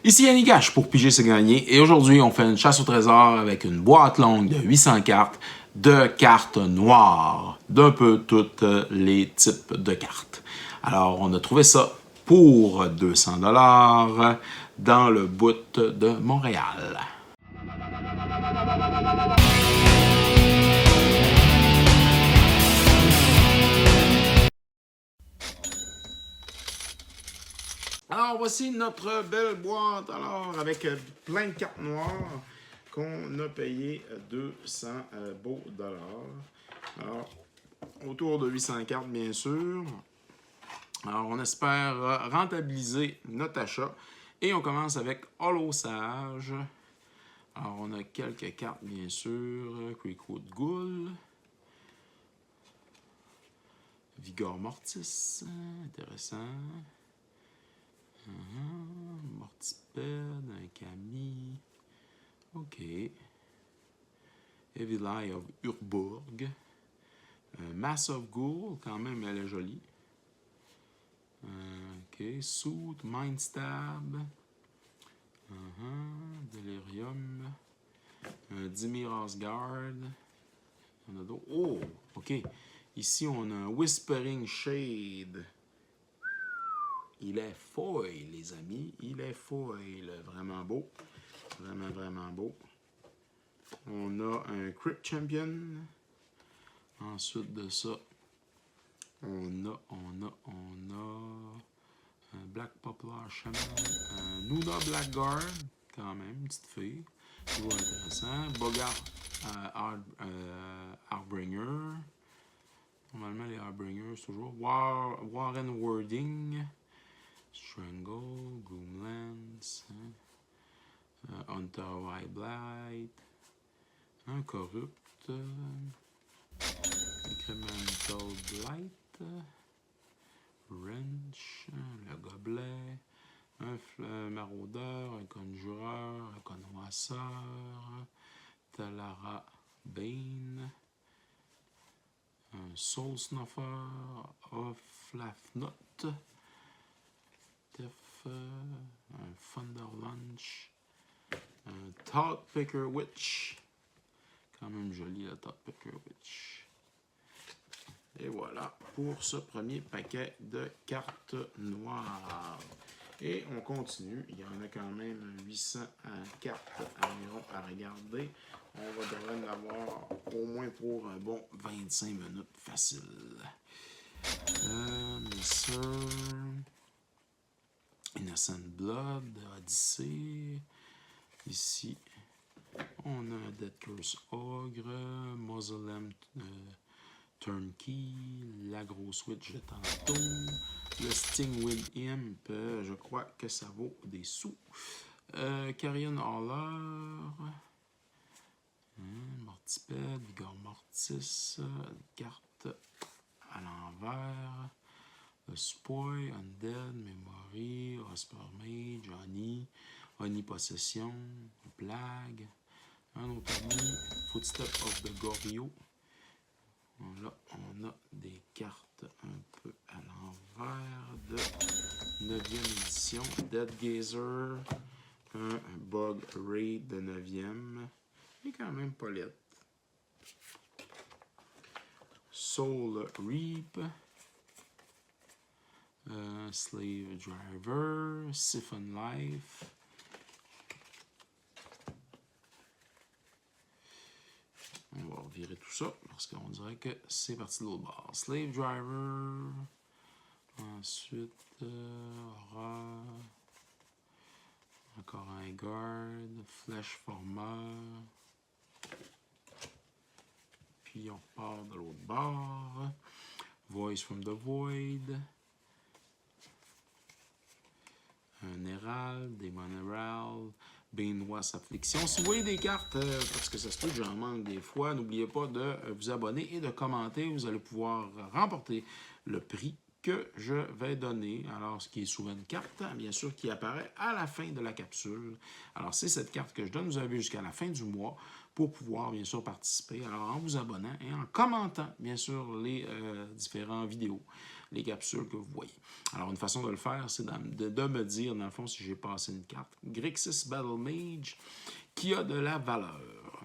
Ici Yannick Gache pour Piger c'est gagné et aujourd'hui on fait une chasse au trésor avec une boîte longue de 800 cartes, de cartes noires, d'un peu tous les types de cartes. Alors on a trouvé ça pour 200 $ dans le bout de Montréal. Alors, voici notre belle boîte, alors, avec plein de cartes noires qu'on a payé 200 beaux dollars. Alors, autour de 800 cartes, bien sûr. Alors, on espère rentabiliser notre achat. Et on commence avec Hollow Sage. Alors, on a quelques cartes, bien sûr. Creekwood Ghoul. Vigor Mortis. Intéressant. Mortipede, un Camille. OK. Heavy Lie of Urborg. Mass of Ghoul, quand même, elle est jolie. OK. Suit, Mindstab. Delirium. Dimir Asgard. On a d'autres. Oh! OK. Ici, on a un Whispering Shade. Il est foil, les amis. Il est foil. Vraiment beau. Vraiment, vraiment beau. On a un Crypt Champion. Ensuite de ça, on a un Black Poplar Shaman. Un Nuna Blackguard, quand même, une petite fille. Toujours intéressant. Bogart Harbringer. Normalement, les Harbringers, toujours. Warren Wording. Strangle, Gloomlands, Hunter Blight, un Corrupt, Incremental Blight, Wrench, le Gobelet, un Maraudeur, un Conjureur, un Connoisseur, Talara Bane, un Soul Snuffer, Offlafnot, un Thunder Lunch, un Thought Picker Witch, quand même joli la Thought Picker Witch. Et voilà pour ce premier paquet de cartes noires. Et on continue, il y en a quand même 800 cartes environ à regarder. On va devrait en avoir au moins pour un bon 25 minutes facile. Innocent Blood, Odyssey. Ici, on a un Dead Curse Ogre, Mausoleum Turnkey, la grosse Witch de tantôt, le Stingwind Imp, je crois que ça vaut des sous. Carrion Hauler, Mortipede, Vigor Mortis, carte à l'envers. Le Spoil, Undead, Memory, Osper Mage, Honey Possession, Plague, un autre ami, Footstep of the Gorio. Là, on a des cartes un peu à l'envers de 9e édition. Dead Gazer, un Bug Raid de 9e. Il est quand même pas laid. Soul Reap. Slave Driver, Siphon Life. On va revirer tout ça parce qu'on dirait que c'est parti de l'autre bord. Slave Driver. Ensuite, Aura. Encore un Guard. Flèche Former. Puis on repart de l'autre bord. Voice from the Void. Un Herald, Demon Herald, Banewa's Affliction. Si vous voyez des cartes, parce que ça se peut que j'en manque des fois, n'oubliez pas de vous abonner et de commenter. Vous allez pouvoir remporter le prix que je vais donner, alors ce qui est souvent une carte, bien sûr, qui apparaît à la fin de la capsule. Alors, c'est cette carte que je donne. Vous avez jusqu'à la fin du mois pour pouvoir, bien sûr, participer. Alors, en vous abonnant et en commentant, bien sûr, les différentes vidéos, les capsules que vous voyez. Alors, une façon de le faire, c'est de me dire, dans le fond, si j'ai passé une carte Grixis Battle Mage qui a de la valeur.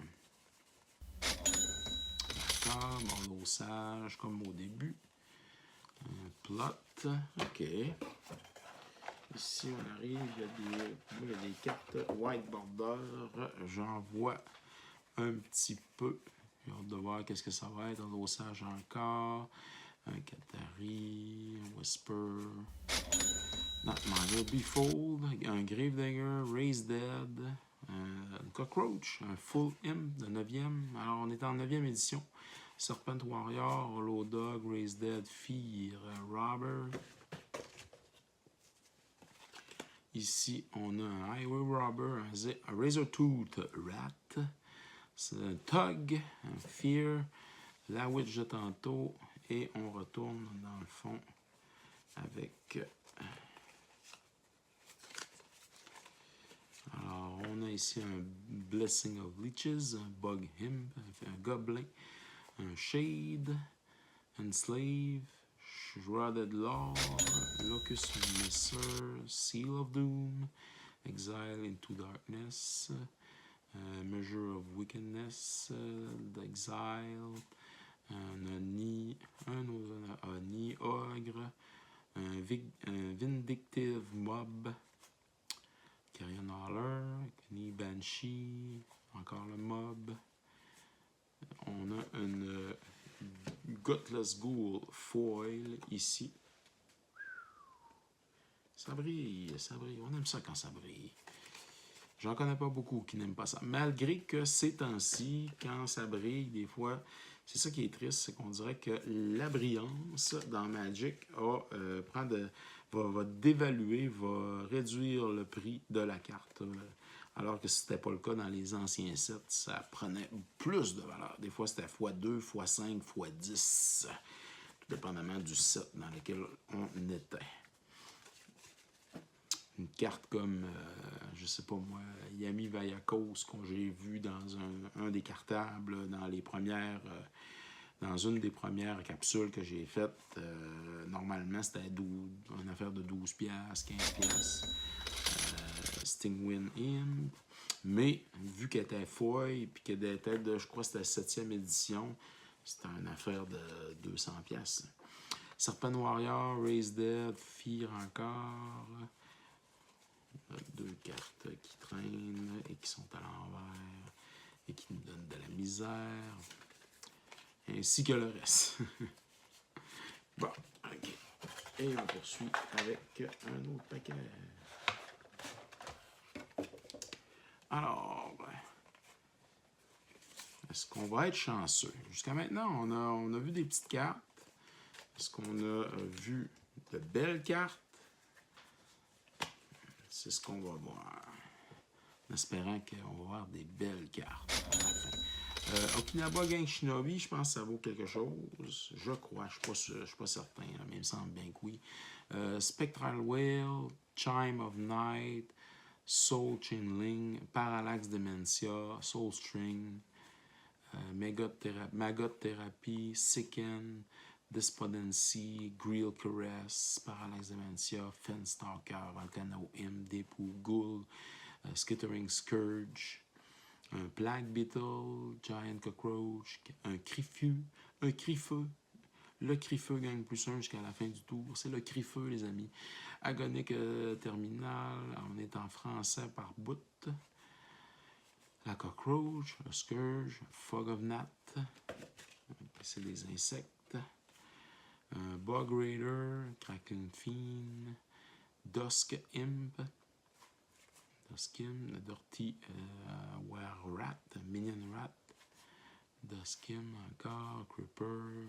D'accord, mon sage, comme au début. Plot, ok. Ici, on arrive, il y a des cartes white border. J'en vois un petit peu. J'ai hâte de voir qu'est-ce que ça va être. Un l'osage encore. Un Katari, un Whisper. Nightmare, Befold. Un Gravedigger, Raise Dead. Un Cockroach. Un Full Imp de 9e. Alors, on est en 9e édition. Serpent Warrior, Hollow Dog, Raise Dead, Fear, Robber. Ici, on a un Highway Robber, un Razor Tooth Rat. C'est un Tug, un Fear, la Witch de tantôt. Et on retourne dans le fond avec... Alors, on a ici un Blessing of Leeches, un Bug Him, un Goblin, un Shade, Enslave, Shrouded Lord, Locust Messer, Seal of Doom, Exile into Darkness, Measure of Wickedness, Exile, un Oni, Ogre, un Vindictive Mob, Carrion Hauler, Oni Banshee, encore le Mob. On a une Gutless Ghoul Foil ici. Ça brille, ça brille. On aime ça quand ça brille. J'en connais pas beaucoup qui n'aiment pas ça. Malgré que ces temps-ci, quand ça brille, des fois, c'est ça qui est triste, c'est qu'on dirait que la brillance dans Magic va dévaluer, va réduire le prix de la carte. Alors que ce n'était pas le cas dans les anciens sets, ça prenait plus de valeur. Des fois, c'était x2, x5, x10, tout dépendamment du set dans lequel on était. Une carte comme, je sais pas moi, Yami Vayakos, qu'on j'ai vu dans un des cartables, dans une des premières capsules que j'ai faites. Normalement, c'était une affaire de 12$, 15$. Stingwind In. Mais, vu qu'elle était foil, puis qu'elle était de, je crois que c'était la 7e édition, c'était une affaire de 200$. Serpent Warrior, Raise Dead, Fear encore. Deux cartes qui traînent et qui sont à l'envers et qui nous donnent de la misère. Ainsi que le reste. Bon, ok. Et on poursuit avec un autre paquet. Alors, est-ce qu'on va être chanceux? Jusqu'à maintenant, on a vu des petites cartes. Est-ce qu'on a vu de belles cartes? C'est ce qu'on va voir. En espérant qu'on va voir des belles cartes à la fin. Okinawa Gang Shinobi, je pense que ça vaut quelque chose. Je crois, je ne suis pas certain, mais il me semble bien que oui. Spectral Whale, Chime of Night, Soul Chainling, Parallax Dementia, Soul String, Maggot Therapy, Sicken, Despondency, Greel Caress, Parallax Dementia, Fenstalker, Volcano Imp, Depu, Ghoul, Skittering Scourge, un Plague Beetle, Giant Cockroach, un Crifeu, un Crifeu. Le Crifeu gagne +1 jusqu'à la fin du tour. C'est le Crifeu, les amis. Agonic Terminal, on est en français par bout. La Cockroach, le Scourge, Fog of Gnat, c'est des insectes. Bug Raider, Crackling Fiend, Dusk Imp, Dirty Were Rat, Minion Rat, Duskim encore, Creeper,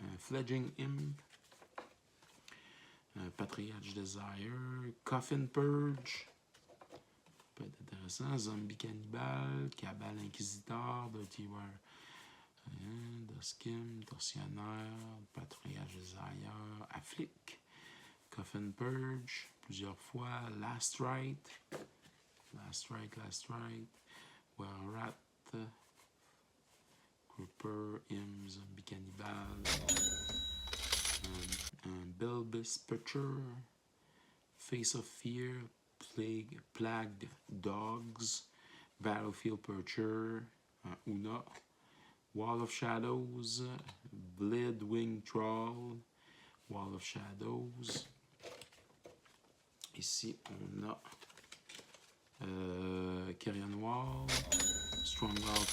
un Fledging Imp, Patriarch Desire, Coffin Purge, peut être intéressant, Zombie Cannibal, Cabal Inquisitor, Dirty Were Duskim, Tortionnaire, Patrouillage des ailleurs, Afflic, Coffin Purge, plusieurs fois, Last Rite, Were-Rat, Grouper, Im, Zombie Cannibal, Bilbis Butcher, Face of Fear, Plagued Dogs, Battlefield Percher, Una, Wall of Shadows, Bleedwing Troll, Wall of Shadows. Ici, on a Carrion Wall, Stromgal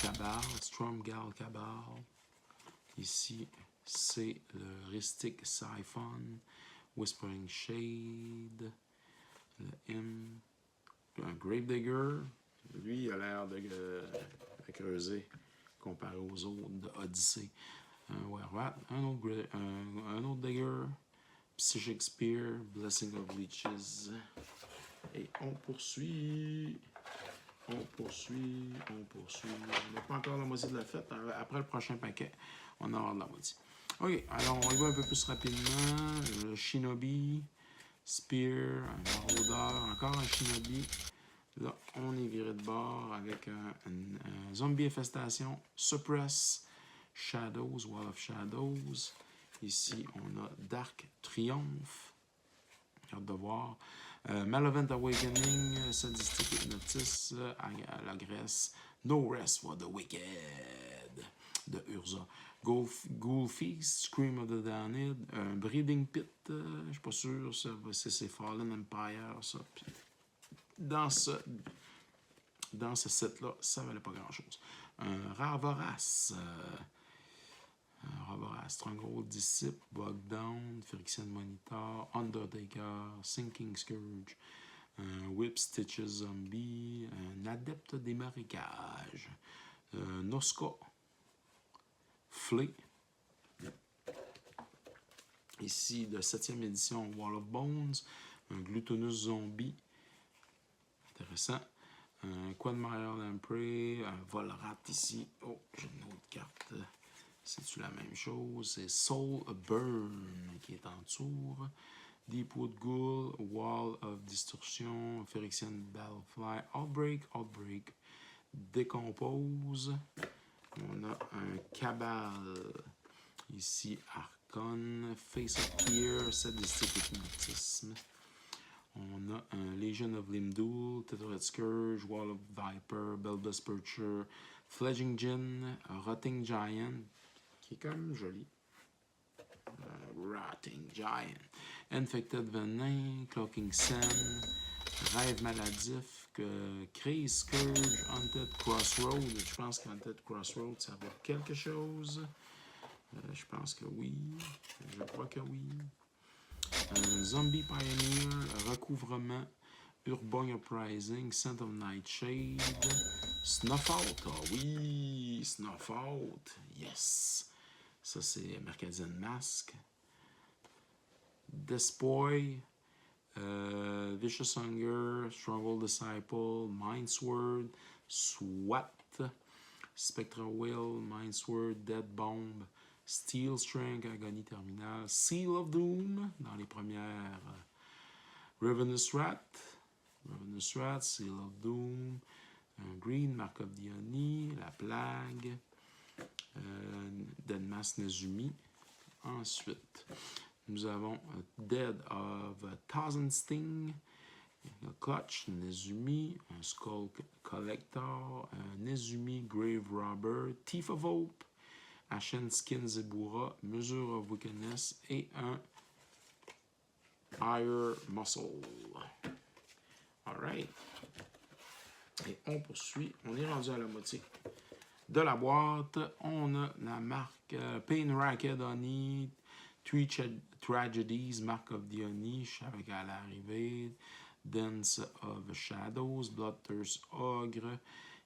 Cabal. Ici, c'est le Rhystic Siphon, Whispering Shade, le Im, un Gravedigger. Lui, il a l'air de creuser comparé aux autres de Odyssey. Un Were-Rat, un autre Digger, Psychic Spear, Blessing of Leeches. Et on poursuit. On n'a pas encore la moitié de la fête. Après le prochain paquet, on aura de la moitié. Ok, alors on y va un peu plus rapidement. Le Shinobi, Spear, un Maraudeur, encore un Shinobi. Là, on est viré de bord avec un Zombie Infestation, Suppress, Shadows, Wall of Shadows. Ici, on a Dark Triomphe. J'ai hâte de voir. Malevolent Awakening, Sadistic Hypnotis, la Grèce, No Rest for the Wicked de Urza. Ghoul Feast, Scream of the Damned, un Breeding Pit, je suis pas sûr, c'est Fallen Empire, ça. Puis, dans ce set-là, ça valait pas grand-chose. Un Ravaras, Stronghold Disciple, Bogdown, Phyrexian Monitor, Undertaker, Sinking Scourge, Whip Stitches Zombie, un Adepte des Marécages, Noska, Flea. Ici, de 7e édition, Wall of Bones, un Glutinous Zombie. Intéressant. Un Quagmire Lamprey, un Volrat ici. Oh, j'ai une autre carte. C'est-tu la même chose? C'est Soul Burn qui est en dessous. Deepwood Ghoul, Wall of Distortion, Phyrexian Battlefly, Outbreak, Decompose. On a un Cabal. Ici, Archon, Face of Fear, Sadistic Hypnotisme. On a un Legion of Limdul, Tethered Scourge, Wall of Viper, Bulbous Percher, Fledging Djinn, Rotting Giant, qui est quand même joli. Rotting Giant. Infected Venin, Cloaking Sen, Rêve Maladif, Craze Scourge, Haunted Crossroad. Je pense qu'Haunted Crossroad, ça vaut quelque chose. Je pense que oui. Je crois que oui. Zombie Pioneer, Recouvrement, Urban Uprising, Scent of Nightshade, Snuff-Out. Ah oui, Snuff-Out. Yes. Ça, c'est Mercadian Mask. Despoy, Vicious Hunger, Stronghold Disciple, Mindsword, SWAT, Spectral Will, Mindsword, Dead Bomb, Steel Strength, Agonie Terminale, Seal of Doom, dans les premières, Ravenous Rat, Seal of Doom, Green, Mark of Diony, La Plague, Deadmask Nezumi. Ensuite, nous avons Dead of Thousand Sting, Clutch, Nezumi, un Skull Collector, Nezumi, Grave Robber, Thief of Hope, Ashen Skin Zebura, Measure of Wickedness et un Higher Muscle. Alright. Et on poursuit. On est rendu à la moitié de la boîte. On a la marque Pain Racket Honey, Three Tragedies, Mark of Diony, je savais qu'à l'arrivée, Dance of Shadows, Bloodthirst Ogre,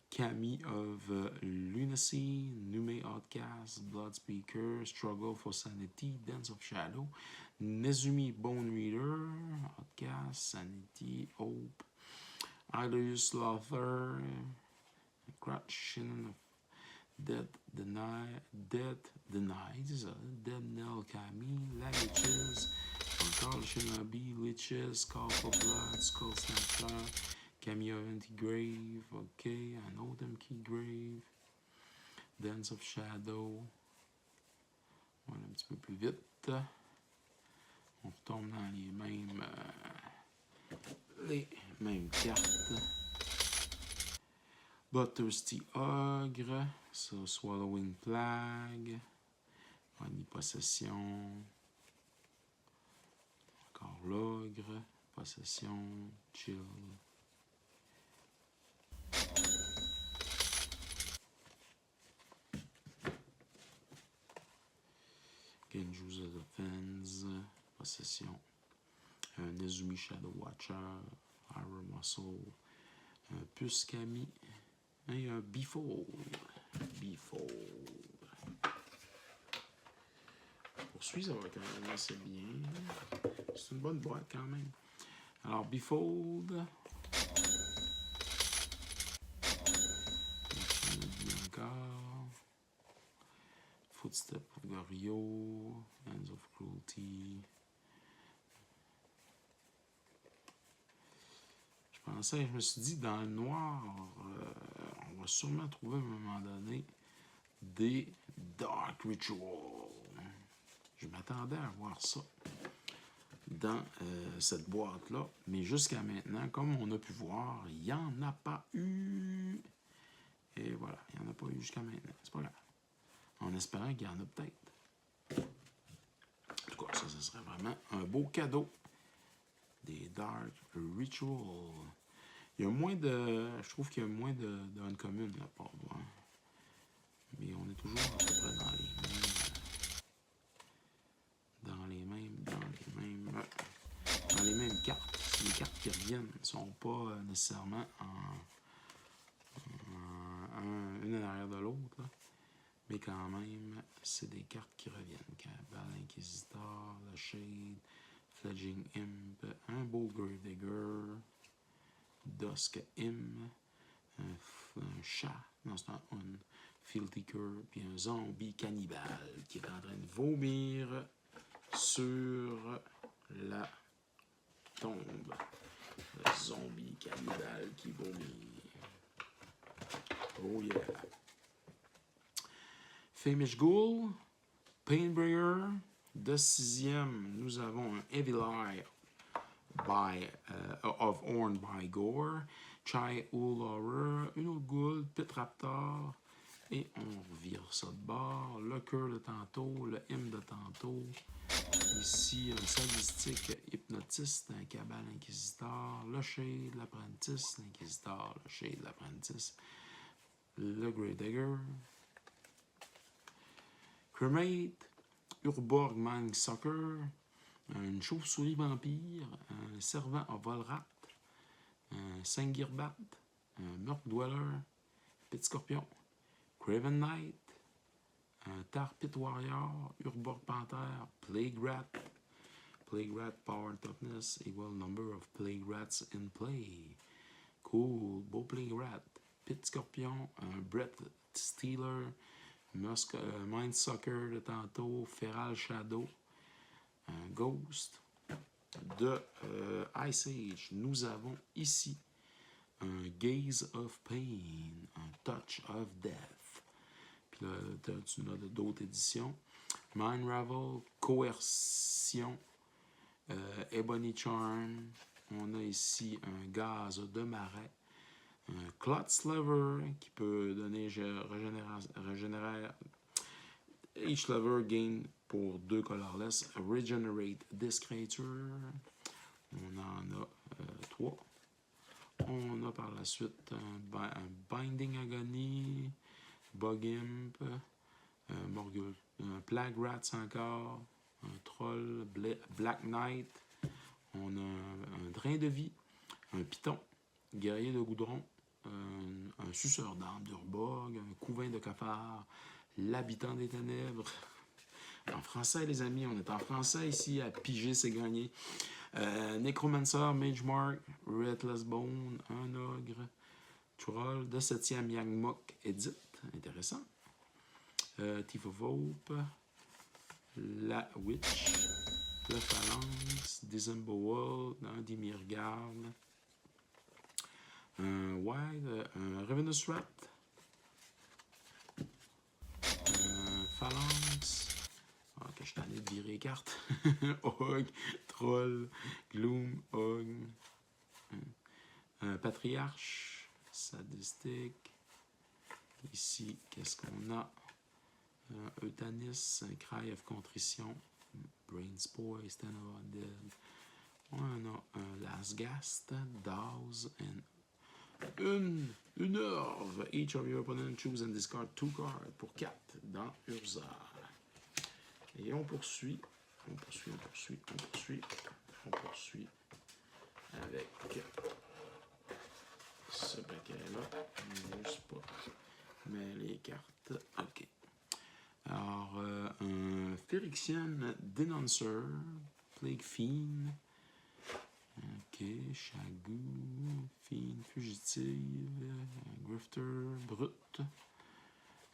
Kami of Lunacy, Nume Outcast, Bloodspeaker, Struggle for Sanity, Dance of Shadow, Nezumi Bone Reader, Outcast, Sanity, Hope, Idolius Slaughter, Crutch, Dead Denied, c'est ça. Dead Nell Kami, La Liches, encore le Shinobi, Liches, Call for Blood, Skull Snatcher, Cameo Anti-Grave, ok, un autre Anti-Grave, Dance of Shadow, on va un petit peu plus vite, on retombe dans les mêmes cartes. Bloodthirsty Ogre, ça, Swallowing Plague, Omnipossession, encore l'ogre, Possession, Chill. Genju's Offense, Possession, Nezumi Shadow Watcher, Iron Muscle, Puskami, et un Befold. Poursuit, ça va quand même assez bien. C'est une bonne boîte quand même. Alors, Befold. Encore. Footstep of Gorio. Hands of Cruelty. Je me suis dit, dans le noir, on va sûrement trouver à un moment donné des Dark Ritual. Je m'attendais à voir ça dans cette boîte-là, mais jusqu'à maintenant, comme on a pu voir, il n'y en a pas eu. Et voilà, il n'y en a pas eu jusqu'à maintenant. C'est pas grave. En espérant qu'il y en a peut-être. En tout cas, ça serait vraiment un beau cadeau. Des Dark Ritual. Il y a moins de... Je trouve qu'il y a moins de uncommon là, par moi. Mais on est toujours à peu près dans les mêmes cartes. Les cartes qui reviennent ne sont pas nécessairement une en arrière de l'autre. Mais quand même, c'est des cartes qui reviennent. Cabal Inquisitor, The Shade, Fledging Imp, un beau Gravedigger, Dusk Imp, un chat, non c'est un Filtiker, puis un zombie cannibale qui est en train de vomir sur la tombe. Le zombie cannibale qui vomit. Oh yeah. Famish Ghoul, Painbringer. De 6e, nous avons un Evil Eye of Horn by Gore, Chai Ool Horror, une autre Ghoul, Pit Raptor, et on revire ça de bord. Le cœur de tantôt, le hymne de tantôt. Ici, un sadistique hypnotiste, un Cabal Inquisitor, le Shade, l'apprentice, l'Inquisitor, le Shade, l'apprentice, le Gravedigger, Cremate, Urborg Mind Sucker, une chauve-souris vampire, un servant à Volrat, un Sangirbat, un Meurtre Dweller, Pit Scorpion, Craven Knight, un Tar Pit Warrior, Urborg Panther, Plague Rat, Power and Toughness, equal number of Plague Rats in play. Cool, beau Plague Rat, Pit Scorpion, un Breath Stealer, Mind Sucker de tantôt, Feral Shadow, un Ghost. De Ice Age, nous avons ici un Gaze of Pain, un Touch of Death. Puis là, tu as d'autres éditions. Mind Ravel, Coercion, Ebony Charm. On a ici un Gaz de Marais, un Clot Slaver qui peut donner régénérer each lever gain pour 2 colorless. Regenerate this creature. On en a 3. On a par la suite un Binding Agony, Bug Imp, un Plague Rats encore, un Troll, Black Knight. On a un Drain de vie, un Python, Guerrier de Goudron, un Suceur d'âme d'Urborg, un Couvain de Cafard, L'Habitant des Ténèbres. En français, les amis, on est en français ici, à piger, c'est gagné. Necromancer, Mage Mark, Redless Bone, un Ogre, Troll, de 7e Yang Mok Edit, intéressant. Thief of Hope, la Witch, le Phalanx, Disembowel, Dimirgarde, Wild, Ravenous Rat, Phalanx, que je t'en ai de virer les cartes, Ogre, Troll, Gloom, Ogre, Patriarche, Sadistic, ici, qu'est-ce qu'on a? Eutanis, Cry of Contrition, Brainspoil, Stand of Undead. On a un Lasgast, Dawes, and une Urve. Each of your opponents choose and discard 2 cards pour 4 dans Urza. Et on poursuit avec ce paquet-là. Juste pas. Mais les cartes, ok. Alors, un Phyrexian Denouncer, Plague Fiend, ok, Shagoo, Fiend Fugitive, Grifter, Brut,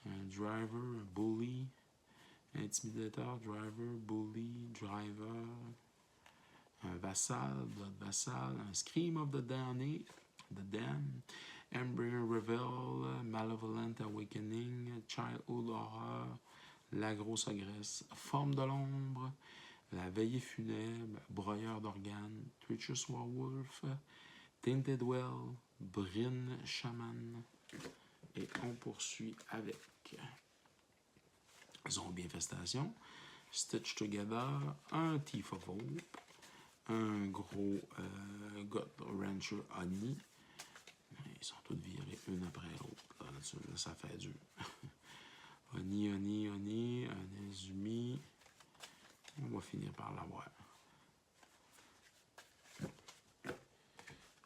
un Driver, un Bully, Intimidator, Driver, Bully, Driver, un Vassal, Blood Vassal, un Scream of the Damned, Embryo Reveal, Malevolent Awakening, Childhood Horror, La Grosse Agresse, Forme de l'Ombre, La Veillée Funèbre, Broyeur d'Organes, Treacherous Werewolf, Tainted Well, Bryn Shaman. Et on poursuit avec Zombie Infestation, Stitch Together, un Thief of Hope, un gros God Rancher Honey. Ils sont tous virés une après l'autre. Là, ça fait dur. Honey, un Azumi. On va finir par l'avoir.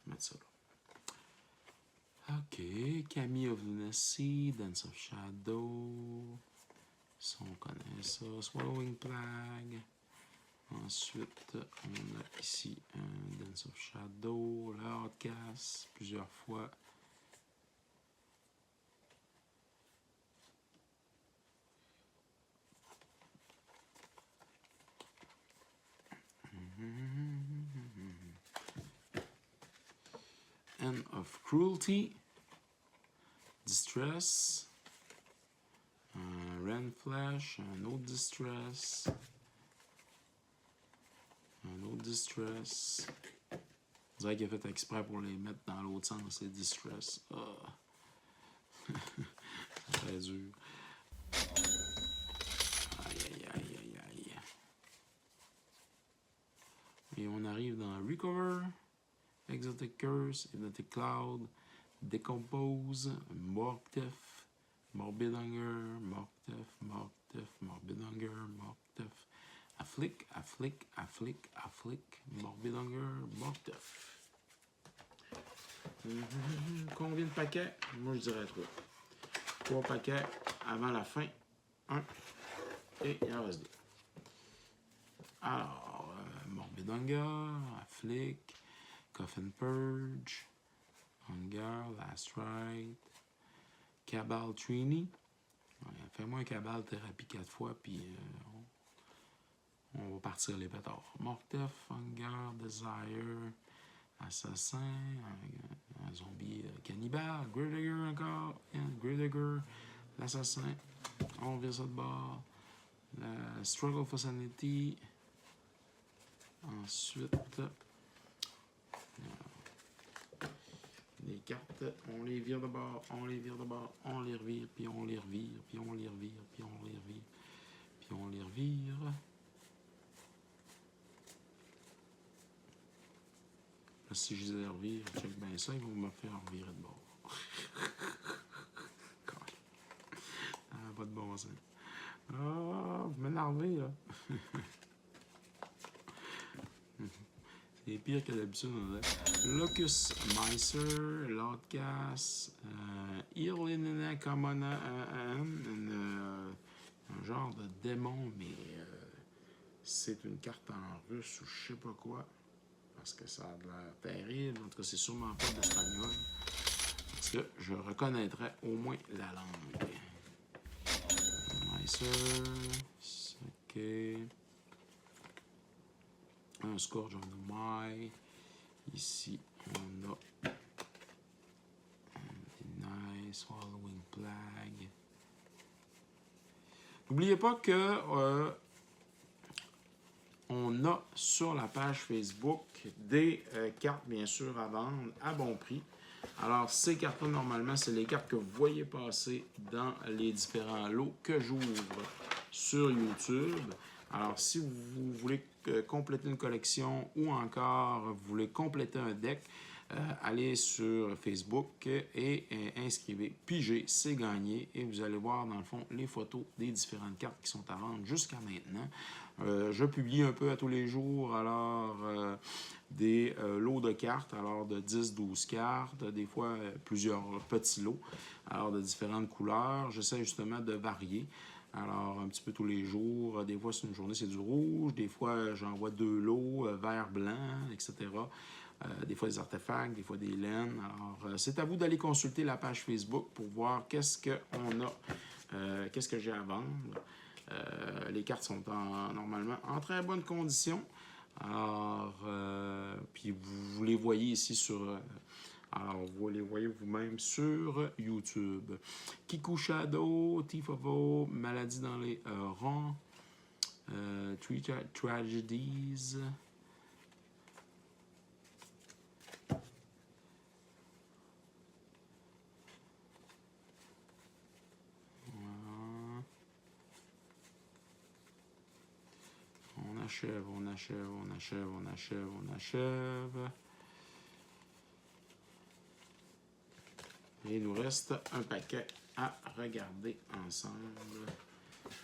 Mettre ça là. Ok. Camille of Lunacy, Dance of Shadow. Ça, on connaît ça. Swallowing Plague. Ensuite, on a ici un Dance of Shadow, l'Outcast, plusieurs fois. End of Cruelty, Distress, Ren Flash, un autre Distress, on dirait qu'il a fait exprès pour les mettre dans l'autre sens, les Distress. C'est très dur. Aïe. Et on arrive dans Recover, Exotic Curse, Hypnotic Cloud, Decompose, Morktef, Morbid Hunger, Morbid Hunger, Afflict, Morbid Hunger, Morktef. Combien de paquets? Moi, je dirais 3. 3 paquets avant la fin. 1. Et il en reste 2. Alors, Morbid Hunger, Afflict, Coffin Purge, Hunger, Last Rite, Cabal Trini. Fais-moi un Cabal thérapie 4 fois, puis on va partir les pétards. Morktef, Hunger, Desire, Assassin, un zombie cannibale, Greater encore, Greater, l'Assassin. On vire ça de bord. Struggle for Sanity. Ensuite, les cartes, on les vire de bord, on les revire, puis on les revire, puis on les revire, puis on les revire, puis on les revire. Là, si je les revire, check bien ça, ils vont me faire revirer de bord. Pas de bon sens. Vous m'énervez, là. C'est pire que d'habitude. Locus Miser, Loudcast, Irlinena Commona, un genre de démon, mais c'est une carte en russe ou je sais pas quoi. Parce que ça a l'air terrible. En tout cas, c'est sûrement pas d'espagnol. Parce que je reconnaîtrais au moins la langue. OK. Un Scourge of the Mai. Ici, on a Nice Halloween Plague. N'oubliez pas que on a sur la page Facebook des cartes, bien sûr, à vendre à bon prix. Alors, ces cartes-là, normalement, c'est les cartes que vous voyez passer dans les différents lots que j'ouvre sur YouTube. Alors, si vous voulez compléter une collection ou encore vous voulez compléter un deck, allez sur Facebook et inscrivez Piger, c'est gagné. Et vous allez voir, dans le fond, les photos des différentes cartes qui sont à vendre jusqu'à maintenant. Je publie un peu à tous les jours, alors des lots de cartes, alors de 10-12 cartes, des fois plusieurs petits lots, alors de différentes couleurs. J'essaie justement de varier. Alors, un petit peu tous les jours. Des fois, c'est une journée, c'est du rouge. Des fois, j'envoie 2 lots, vert, blanc, etc. Des fois, des artefacts, des fois, des laines. Alors, c'est à vous d'aller consulter la page Facebook pour voir qu'est-ce qu'on a, qu'est-ce que j'ai à vendre. Les cartes sont normalement en très bonne condition. Alors, puis vous les voyez ici sur... alors, vous les voyez vous-même sur YouTube. Kiku Shadow, Tifavo, Maladie dans les rangs, Tragedies. On achève, on achève, on achève, on achève, on achève. Et il nous reste un paquet à regarder ensemble.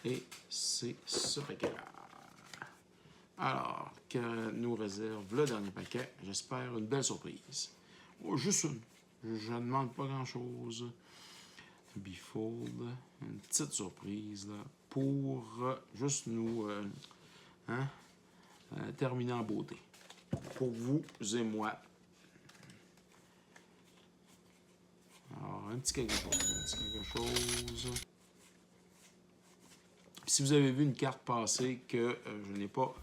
Et c'est ce paquet-là. Alors, que nous réserve le dernier paquet? J'espère une belle surprise. Oh, juste une. Je ne demande pas grand-chose. Befold. Une petite surprise là, pour juste nous terminer en beauté. Pour vous et moi. Alors, un petit quelque chose. Si vous avez vu une carte passer que je n'ai pas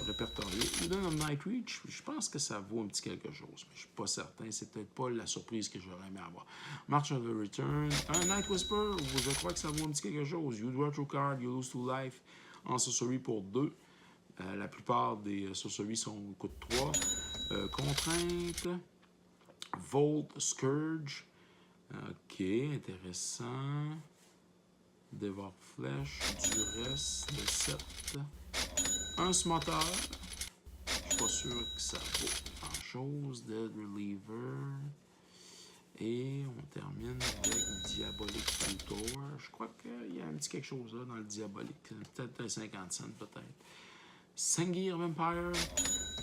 répertoriée, Eden of Nightreach, je pense que ça vaut un petit quelque chose, mais je ne suis pas certain. C'est peut-être pas la surprise que j'aurais aimé avoir. March of the Return, un Night Whisper, je crois que ça vaut un petit quelque chose. You draw 2 cards, you lose 2 life en sorcery pour 2. La plupart des sorceries coûtent 3. Contrainte, Volt Scourge. OK, intéressant. Devoir Flèche, Duresse, de 7. Un Smotter. Je suis pas sûr que ça vaut grand-chose. Dead Reliever. Et on termine avec Diabolic Tutor. Je crois qu'il y a un petit quelque chose là dans le Diabolic. Peut-être un 50 cents, peut-être. Sengir Vampire.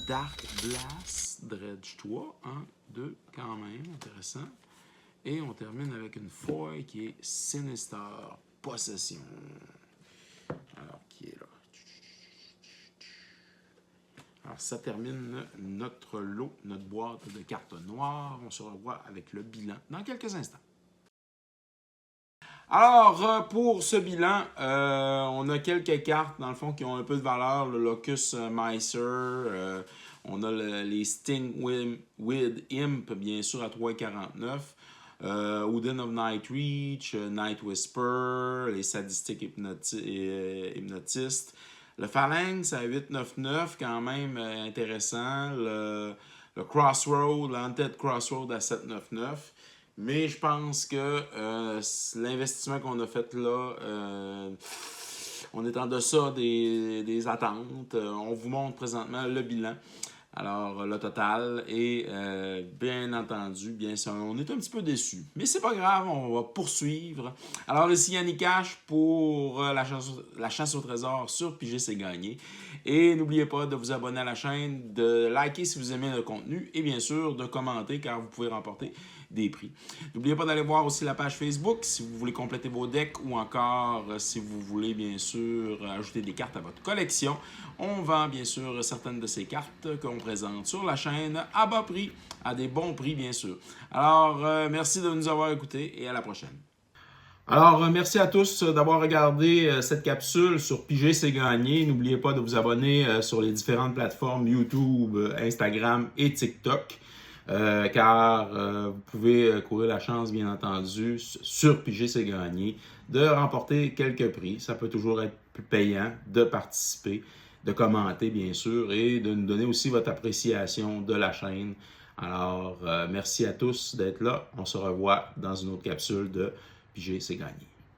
Dark Blast. Dredge 3. 1, 2, quand même. Intéressant. Et on termine avec une foil qui est Sinister Possession. Alors, qui est là. Alors, ça termine notre lot, notre boîte de cartes noires. On se revoit avec le bilan dans quelques instants. Alors, pour ce bilan, on a quelques cartes, dans le fond, qui ont un peu de valeur. Le Locus Micer, on a les Sting with Imp, bien sûr, à 3,49. Eden of Nightreach, Night Whisper, les Sadistic Hypnotistes. Le Phalanx à 8,99, quand même intéressant. Le Crossroad, l'Haunted Crossroad à 7,99. Mais je pense que l'investissement qu'on a fait là, on est en deçà des attentes. On vous montre présentement le bilan. Alors, le total est bien entendu, on est un petit peu déçus. Mais c'est pas grave, on va poursuivre. Alors, ici Yannick Cash pour la chasse au trésor sur Piger, c'est gagné. Et n'oubliez pas de vous abonner à la chaîne, de liker si vous aimez le contenu et bien sûr de commenter car vous pouvez remporter des prix. N'oubliez pas d'aller voir aussi la page Facebook si vous voulez compléter vos decks ou encore si vous voulez bien sûr ajouter des cartes à votre collection. On vend bien sûr certaines de ces cartes qu'on présente sur la chaîne à bas prix, à des bons prix bien sûr. Alors, merci de nous avoir écoutés et à la prochaine. Alors, merci à tous d'avoir regardé cette capsule sur Piger c'est gagné. N'oubliez pas de vous abonner sur les différentes plateformes YouTube, Instagram et TikTok, car vous pouvez courir la chance, bien entendu, sur Piger c'est gagné, de remporter quelques prix. Ça peut toujours être plus payant de participer, de commenter, bien sûr, et de nous donner aussi votre appréciation de la chaîne. Alors, merci à tous d'être là. On se revoit dans une autre capsule de Piger c'est gagné.